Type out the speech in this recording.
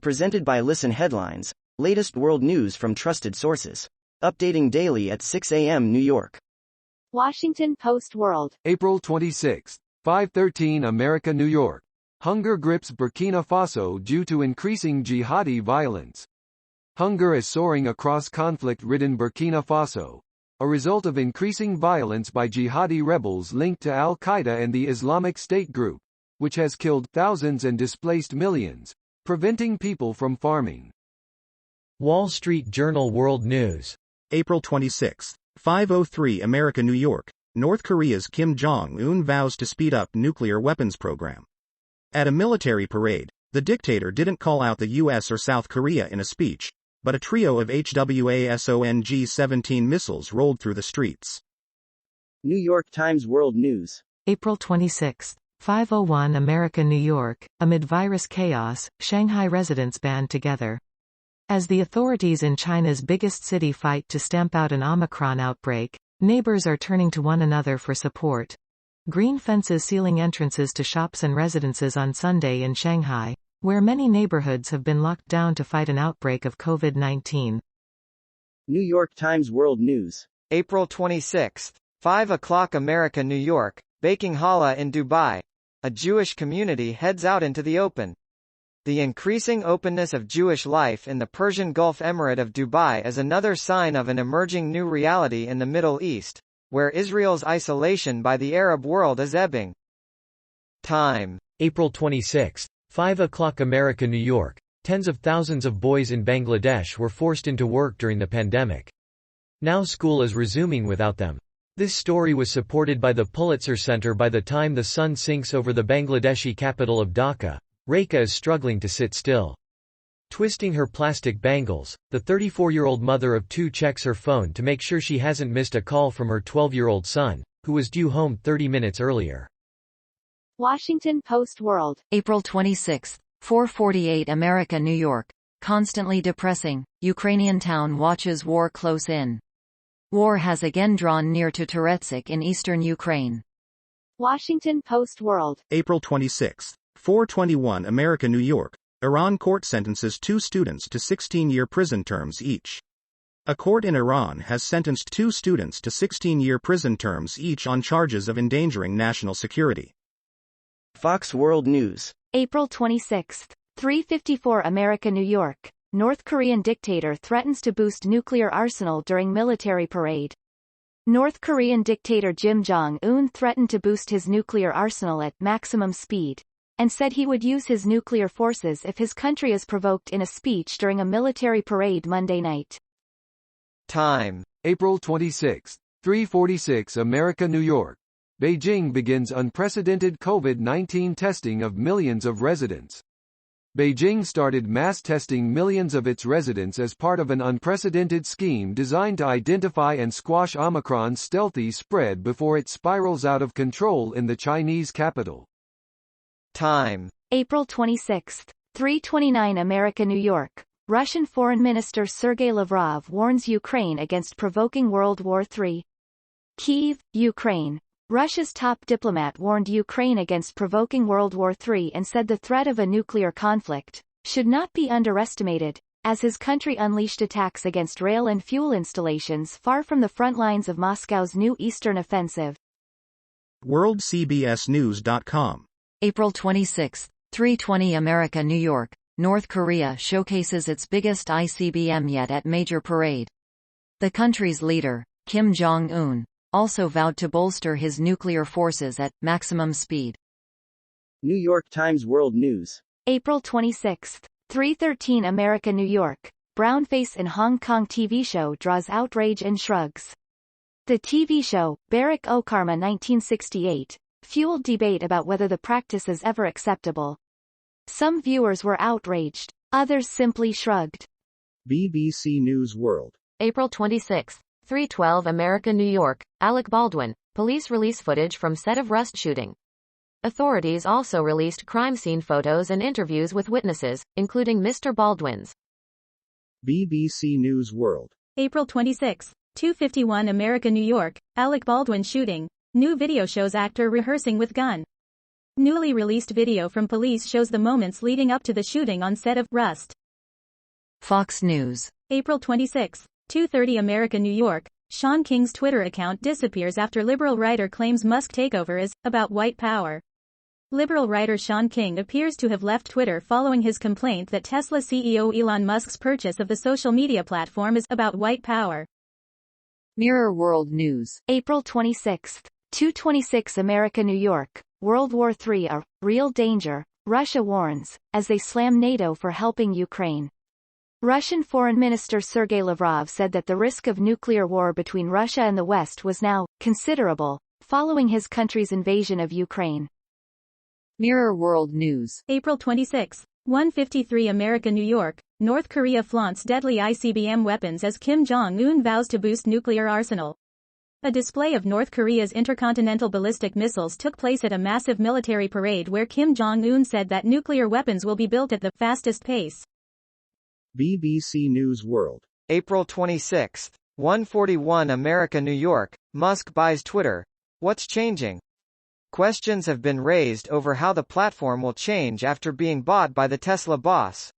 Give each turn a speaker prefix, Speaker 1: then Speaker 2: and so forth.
Speaker 1: Presented by Listen Headlines, latest world news from trusted sources. Updating daily at 6 a.m. New York.
Speaker 2: Washington Post World.
Speaker 3: April 26, 5:13 America, New York. Hunger grips Burkina Faso due to increasing jihadi violence. Hunger is soaring across conflict-ridden Burkina Faso, a result of increasing violence by jihadi rebels linked to Al-Qaeda and the Islamic State group, which has killed thousands and displaced millions, preventing people from farming.
Speaker 4: Wall Street Journal World News.
Speaker 5: April 26, 5:03 America, New York. North Korea's Kim Jong-un vows to speed up nuclear weapons program. At a military parade, the dictator didn't call out the US or South Korea in a speech, but a trio of HWASONG-17 missiles rolled through the streets.
Speaker 1: New York Times World News.
Speaker 6: April 26, 5:01 America, New York. Amid virus chaos, Shanghai residents band together. As the authorities in China's biggest city fight to stamp out an Omicron outbreak, neighbors are turning to one another for support. Green fences sealing entrances to shops and residences on Sunday in Shanghai, where many neighborhoods have been locked down to fight an outbreak of COVID-19.
Speaker 1: New York Times World News.
Speaker 7: April 26, 5 o'clock America, New York. Baking challah in Dubai. A Jewish community heads out into the open. The increasing openness of Jewish life in the Persian Gulf Emirate of Dubai is another sign of an emerging new reality in the Middle East, where Israel's isolation by the Arab world is ebbing. Time.
Speaker 4: April 26, 5 o'clock America, New York. Tens of thousands of boys in Bangladesh were forced into work during the pandemic. Now school is resuming without them. This story was supported by the Pulitzer Center. By the time the sun sinks over the Bangladeshi capital of Dhaka, Rekha is struggling to sit still. Twisting her plastic bangles, the 34-year-old mother of two checks her phone to make sure she hasn't missed a call from her 12-year-old son, who was due home 30 minutes earlier.
Speaker 2: Washington Post World.
Speaker 8: April 26, 4:48 America, New York. Constantly depressing, Ukrainian town watches war close in. War has again drawn near to Toretsk in eastern Ukraine.
Speaker 2: Washington Post World.
Speaker 5: April 26, 4:21 America, New York. Iran court sentences two students to 16-year prison terms each. A court in Iran has sentenced two students to 16-year prison terms each on charges of endangering national security.
Speaker 1: Fox World News.
Speaker 2: April 26, 3:54 America, New York. North Korean dictator threatens to boost nuclear arsenal during military parade. North Korean dictator Kim Jong-un threatened to boost his nuclear arsenal at maximum speed, and said he would use his nuclear forces if his country is provoked in a speech during a military parade Monday night.
Speaker 7: Time.
Speaker 3: April 26, 3:46 America, New York. Beijing begins unprecedented COVID-19 testing of millions of residents. Beijing started mass testing millions of its residents as part of an unprecedented scheme designed to identify and squash Omicron's stealthy spread before it spirals out of control in the Chinese capital.
Speaker 7: Time.
Speaker 2: April 26, 3:29 America, New York. Russian Foreign Minister Sergei Lavrov warns Ukraine against provoking World War III. Kyiv, Ukraine. Russia's top diplomat warned Ukraine against provoking World War III and said the threat of a nuclear conflict should not be underestimated, as his country unleashed attacks against rail and fuel installations far from the front lines of Moscow's new eastern offensive.
Speaker 5: WorldCBSNews.com.
Speaker 8: April 26, 3:20 America, New York. North Korea showcases its biggest ICBM yet at major parade. The country's leader, Kim Jong-un, also vowed to bolster his nuclear forces at maximum speed.
Speaker 1: New York Times World News.
Speaker 2: April 26, 3:13 America, New York. Brownface in Hong Kong TV show draws outrage and shrugs. The TV show, Barack Okarma 1968, fueled debate about whether the practice is ever acceptable. Some viewers were outraged, others simply shrugged.
Speaker 5: BBC News World.
Speaker 9: April 26, 3:12 America, New York. Alec Baldwin, police release footage from set of Rust shooting. Authorities also released crime scene photos and interviews with witnesses, including Mr. Baldwin's.
Speaker 5: BBC News World.
Speaker 10: April 26, 2:51 America, New York. Alec Baldwin shooting. New video shows actor rehearsing with gun. Newly released video from police shows the moments leading up to the shooting on set of Rust.
Speaker 8: Fox News.
Speaker 10: April 26, 2:30 America, New York. Sean King's Twitter account disappears after liberal writer claims Musk takeover is about white power. Liberal writer Sean King appears to have left Twitter following his complaint that Tesla CEO Elon Musk's purchase of the social media platform is about white power.
Speaker 8: Mirror World News.
Speaker 2: April 26, 2:26 America, New York. World War III a real danger, Russia warns, as they slam NATO for helping Ukraine. Russian Foreign Minister Sergei Lavrov said that the risk of nuclear war between Russia and the West was now considerable, following his country's invasion of Ukraine.
Speaker 8: Mirror World News.
Speaker 10: April 26, 1:53 America, New York. North Korea flaunts deadly ICBM weapons as Kim Jong-un vows to boost nuclear arsenal. A display of North Korea's intercontinental ballistic missiles took place at a massive military parade where Kim Jong-un said that nuclear weapons will be built at the fastest pace.
Speaker 5: BBC News World.
Speaker 7: April 26, 1:41 America, New York. Musk buys Twitter. What's changing? Questions have been raised over how the platform will change after being bought by the Tesla boss.